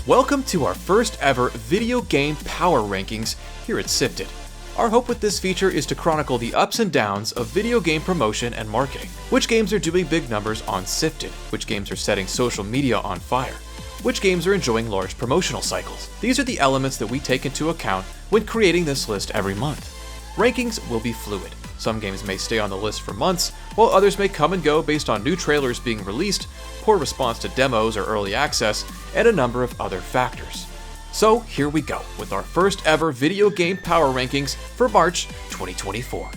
Welcome to our first ever video game power rankings here at SIFTD. Our hope with this feature is to chronicle the ups and downs of video game promotion and marketing. Which games are doing big numbers on SIFTD? Which games are setting social media on fire? Which games are enjoying large promotional cycles? These are the elements that we take into account when creating this list every month. Rankings will be fluid. Some games may stay on the list for months, while others may come and go based on new trailers being released, poor response to demos or early access, and a number of other factors. So here we go with our first ever video game power rankings for March 2024.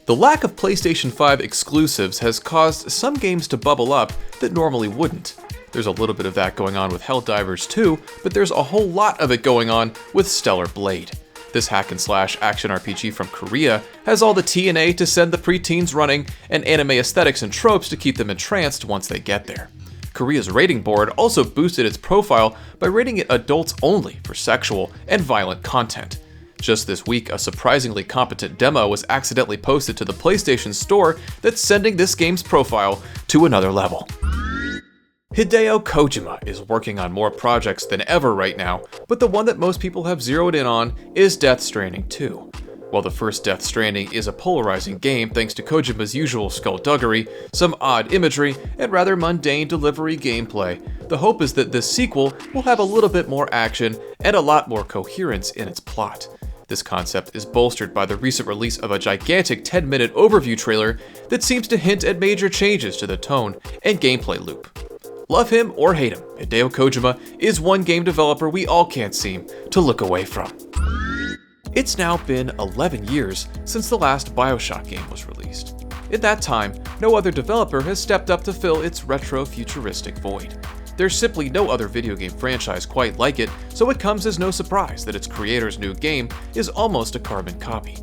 The lack of PlayStation 5 exclusives has caused some games to bubble up that normally wouldn't. There's a little bit of that going on with Helldivers 2, but there's a whole lot of it going on with Stellar Blade. This hack-and-slash action RPG from Korea has all the TNA to send the preteens running and anime aesthetics and tropes to keep them entranced once they get there. Korea's rating board also boosted its profile by rating it adults only for sexual and violent content. Just this week, a surprisingly competent demo was accidentally posted to the PlayStation Store that's sending this game's profile to another level. Hideo Kojima is working on more projects than ever right now, but the one that most people have zeroed in on is Death Stranding 2. While the first Death Stranding is a polarizing game thanks to Kojima's usual skullduggery, some odd imagery, and rather mundane delivery gameplay, the hope is that this sequel will have a little bit more action and a lot more coherence in its plot. This concept is bolstered by the recent release of a gigantic 10-minute overview trailer that seems to hint at major changes to the tone and gameplay loop. Love him or hate him, Hideo Kojima is one game developer we all can't seem to look away from. It's now been 11 years since the last BioShock game was released. In that time, no other developer has stepped up to fill its retro-futuristic void. There's simply no other video game franchise quite like it, so it comes as no surprise that its creator's new game is almost a carbon copy.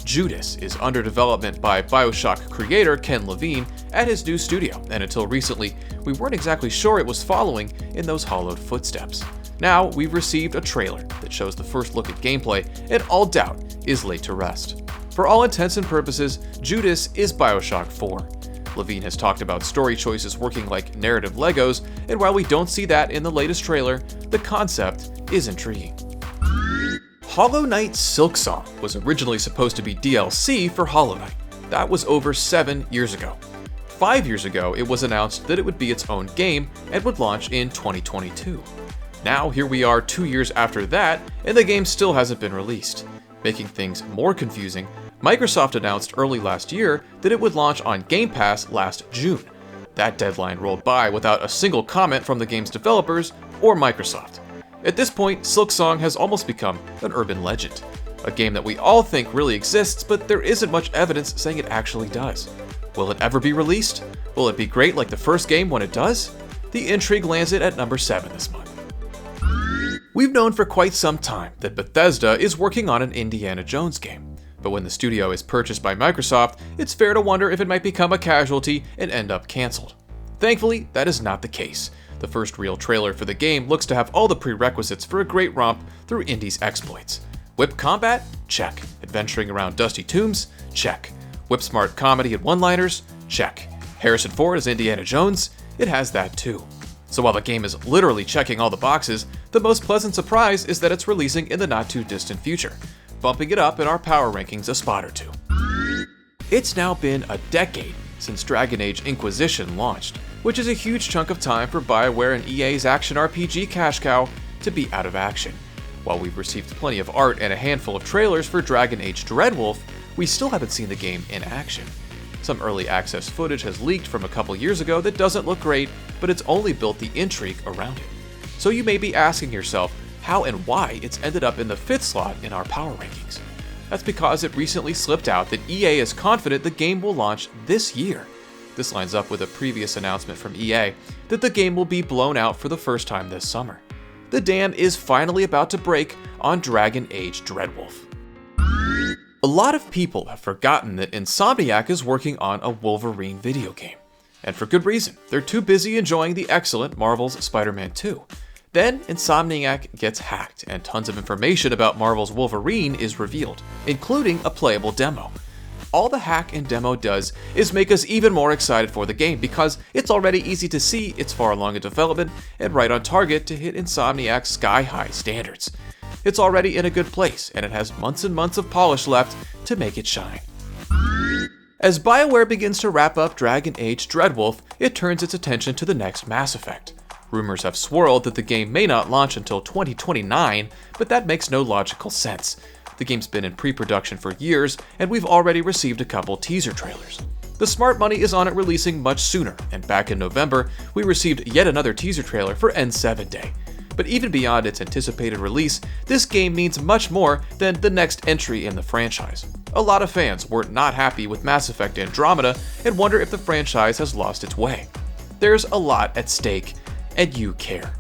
Judas is under development by BioShock creator Ken Levine at his new studio, and until recently, we weren't exactly sure it was following in those hollowed footsteps. Now, we've received a trailer that shows the first look at gameplay, and all doubt is laid to rest. For all intents and purposes, Judas is BioShock IV. Levine has talked about story choices working like narrative Legos, and while we don't see that in the latest trailer, the concept is intriguing. Hollow Knight Silksong was originally supposed to be DLC for Hollow Knight. That was over 7 years ago. 5 years ago, it was announced that it would be its own game and would launch in 2022. Now, here we are 2 years after that, and the game still hasn't been released. Making things more confusing, Microsoft announced early last year that it would launch on Game Pass last June. That deadline rolled by without a single comment from the game's developers or Microsoft. At this point, Silksong has almost become an urban legend. A game that we all think really exists, but there isn't much evidence saying it actually does. Will it ever be released? Will it be great like the first game when it does? The intrigue lands it at number 7 this month. We've known for quite some time that Bethesda is working on an Indiana Jones game, but when the studio is purchased by Microsoft, it's fair to wonder if it might become a casualty and end up cancelled. Thankfully, that is not the case. The first real trailer for the game looks to have all the prerequisites for a great romp through Indy's exploits. Whip combat? Check. Adventuring around dusty tombs? Check. Whip-smart comedy and one-liners? Check. Harrison Ford as Indiana Jones? It has that too. So while the game is literally checking all the boxes, the most pleasant surprise is that it's releasing in the not-too-distant future, bumping it up in our power rankings a spot or two. It's now been a decade since Dragon Age Inquisition launched, which is a huge chunk of time for BioWare and EA's action RPG cash cow to be out of action. While we've received plenty of art and a handful of trailers for Dragon Age Dreadwolf, we still haven't seen the game in action. Some early access footage has leaked from a couple years ago that doesn't look great, but it's only built the intrigue around it. So you may be asking yourself how and why it's ended up in the 5th slot in our power rankings. That's because it recently slipped out that EA is confident the game will launch this year. This lines up with a previous announcement from EA that the game will be blown out for the first time this summer. The dam is finally about to break on Dragon Age Dreadwolf. A lot of people have forgotten that Insomniac is working on a Wolverine video game. And for good reason, they're too busy enjoying the excellent Marvel's Spider-Man 2. Then, Insomniac gets hacked, and tons of information about Marvel's Wolverine is revealed, including a playable demo. All the hack and demo does is make us even more excited for the game because it's already easy to see it's far along in development and right on target to hit Insomniac's sky-high standards. It's already in a good place, and it has months and months of polish left to make it shine. As BioWare begins to wrap up Dragon Age Dreadwolf, it turns its attention to the next Mass Effect. Rumors have swirled that the game may not launch until 2029, but that makes no logical sense. The game's been in pre-production for years, and we've already received a couple teaser trailers. The smart money is on it releasing much sooner, and back in November, we received yet another teaser trailer for N7 Day. But even beyond its anticipated release, this game means much more than the next entry in the franchise. A lot of fans were not happy with Mass Effect Andromeda and wonder if the franchise has lost its way. There's a lot at stake, and you care.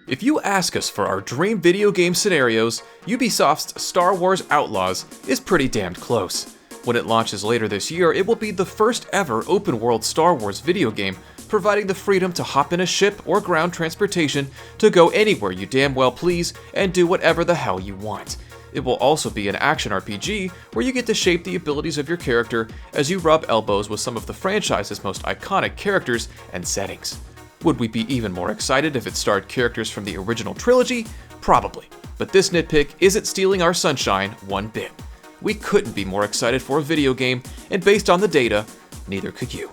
If you ask us for our dream video game scenarios, Ubisoft's Star Wars Outlaws is pretty damned close. When it launches later this year, it will be the first ever open-world Star Wars video game, providing the freedom to hop in a ship or ground transportation to go anywhere you damn well please and do whatever the hell you want. It will also be an action RPG where you get to shape the abilities of your character as you rub elbows with some of the franchise's most iconic characters and settings. Would we be even more excited if it starred characters from the original trilogy? Probably, but this nitpick isn't stealing our sunshine one bit. We couldn't be more excited for a video game, and based on the data, neither could you.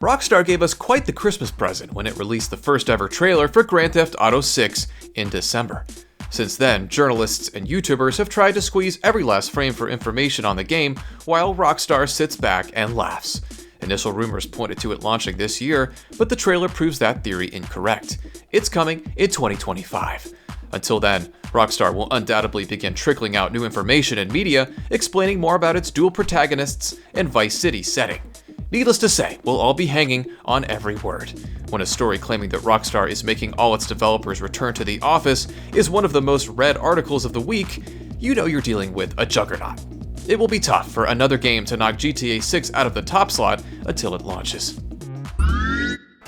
Rockstar gave us quite the Christmas present when it released the first ever trailer for Grand Theft Auto VI in December. Since then, journalists and YouTubers have tried to squeeze every last frame for information on the game, while Rockstar sits back and laughs. Initial rumors pointed to it launching this year, but the trailer proves that theory incorrect. It's coming in 2025. Until then, Rockstar will undoubtedly begin trickling out new information and media, explaining more about its dual protagonists and Vice City setting. Needless to say, we'll all be hanging on every word. When a story claiming that Rockstar is making all its developers return to the office is one of the most read articles of the week, you know you're dealing with a juggernaut. It will be tough for another game to knock GTA 6 out of the top slot until it launches.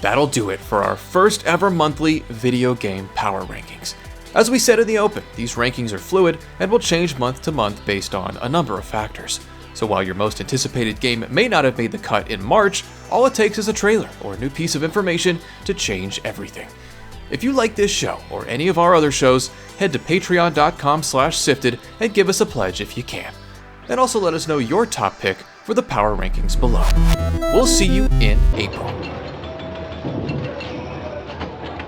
That'll do it for our first ever monthly video game power rankings. As we said in the open, these rankings are fluid and will change month to month based on a number of factors. So while your most anticipated game may not have made the cut in March, all it takes is a trailer or a new piece of information to change everything. If you like this show or any of our other shows, head to patreon.com/sifted and give us a pledge if you can. And also let us know your top pick for the power rankings below. We'll see you in April.